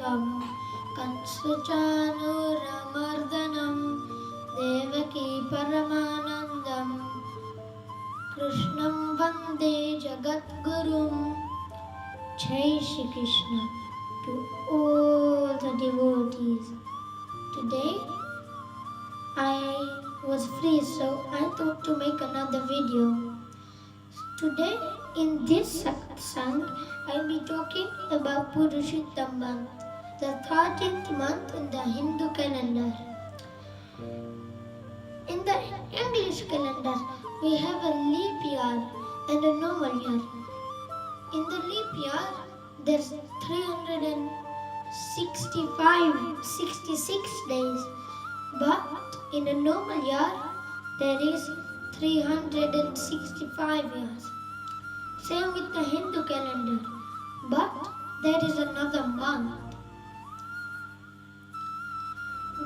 वासुदेवं कंसचानूरमर्दनं देवकी परमानन्दं कृष्णं वन्दे जगद्गुरुं. Jai Shri Krishna to all the devotees. Today I was free, so I thought to make another video. Today in this satsang I'll be talking about Purushottam month, the 13th month in the Hindu calendar. In the English calendar we have a leap year and a normal year. In the leap year there's 66 days, but in a normal year there is 365 years. Same with the Hindu calendar, but there is another month.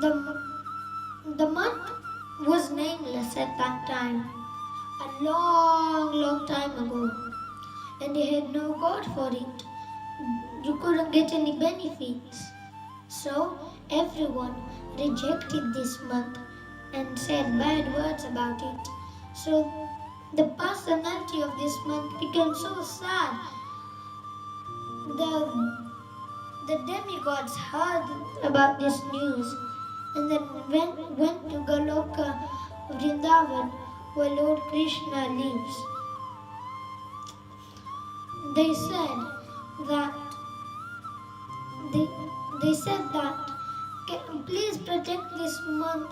The month was nameless at that time, a long time ago, and they had no god for it. You couldn't get any benefits. So everyone rejected this month and said bad words about it. So the personality of this month became so sad. The demigods heard about this news and then went to Goloka Vrindavan, where Lord Krishna lives. They said that please protect this month.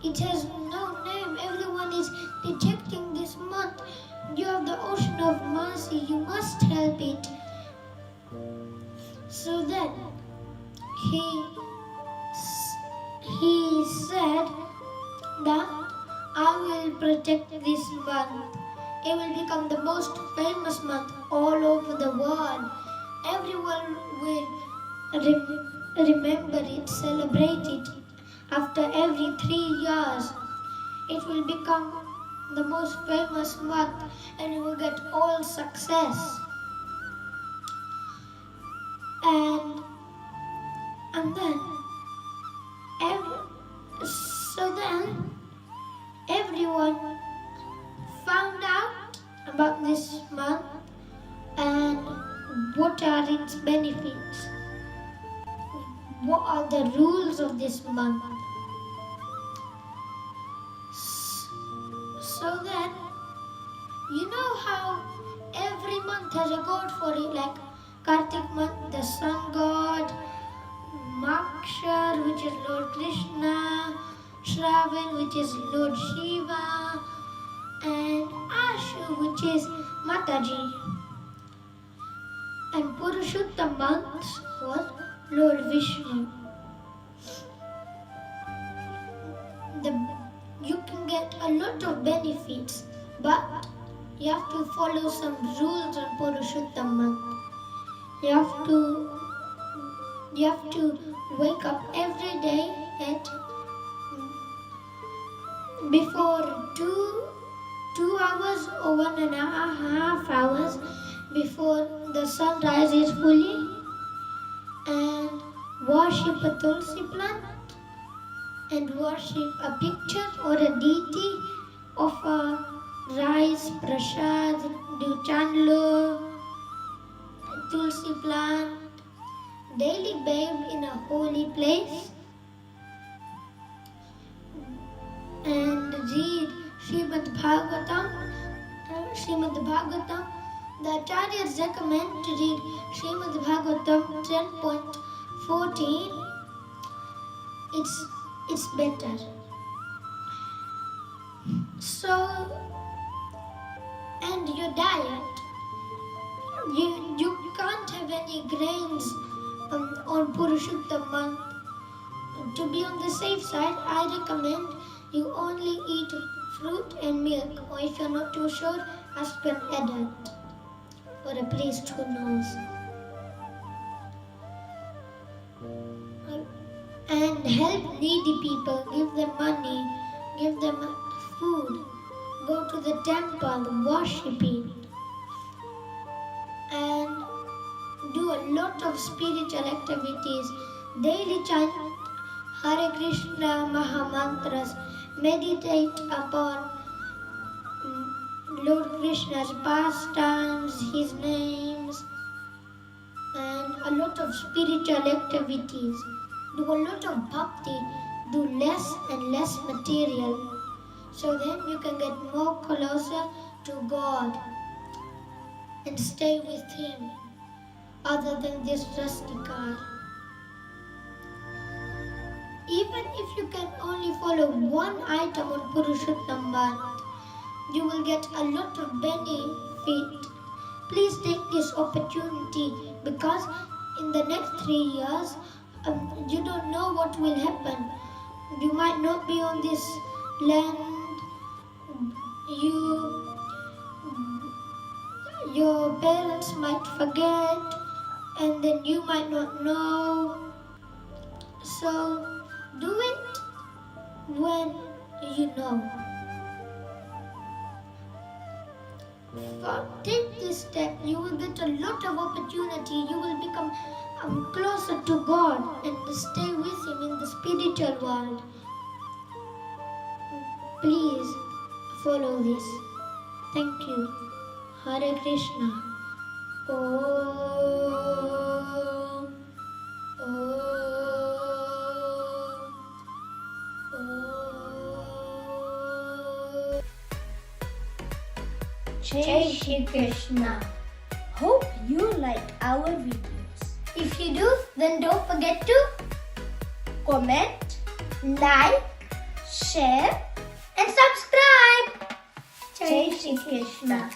It has no name. Everyone is rejecting this month. You are the ocean of mercy. You must help it. So then he said that I will protect this month. It will become the most famous month all over the world. Everyone will remember it, celebrate it. After every 3 years, it will become the most famous month and it will get all success. And then everyone found out about this month and what are its benefits. What are the rules of this month? So then, you know how every month has a god for it, like Kartik month, the sun god, Makshar, which is Lord Krishna, Shravan, which is Lord Shiva, and Ashu, which is Mataji. And Purushottam month was Lord Vishnu. You can get a lot of benefits, but you have to follow some rules on Purushottam month. You have to wake up every day at before 2 hours or 1.5 hours before the sun rises fully, and worship a tulsi plant and worship a picture or a deity, offer rice, prasad, do chandlo, tulsi plant, daily bathe in a holy place, and read Srimad Bhagavatam. The acharyas recommend to read Srimad Bhagavatam 10.14. It's better. So, and your diet. You can't have any grains on Purushottam month. To be on the safe side, I recommend you only eat fruit and milk, or if you're not too sure, ask an adult or a priest who knows. And help needy people, give them money, give them food, go to the temple, worship it, and do a lot of spiritual activities daily chant Hare Krishna Mahamantras, meditate upon Lord Krishna's pastimes, his names, and a lot of spiritual activities. Do a lot of bhakti, do less and less material, so then you can get more closer to God and stay with Him other than this dusty car. Even if you can only follow one item on Purushottam Bharat, you will get a lot of benefit. Please take this opportunity because in the next 3 years, you don't know what will happen. You might not be on this land. Your parents might forget, and then you might not know. So do it when you know. Take this step, you will get a lot of opportunity. You will become closer to God and stay with Him in the spiritual world. Please follow this. Thank you. Hare Krishna. Om. Om. Jai Shri Krishna. Hope you like our videos. If you do, then don't forget to Comment, like, share and subscribe. Jai Shri Krishna.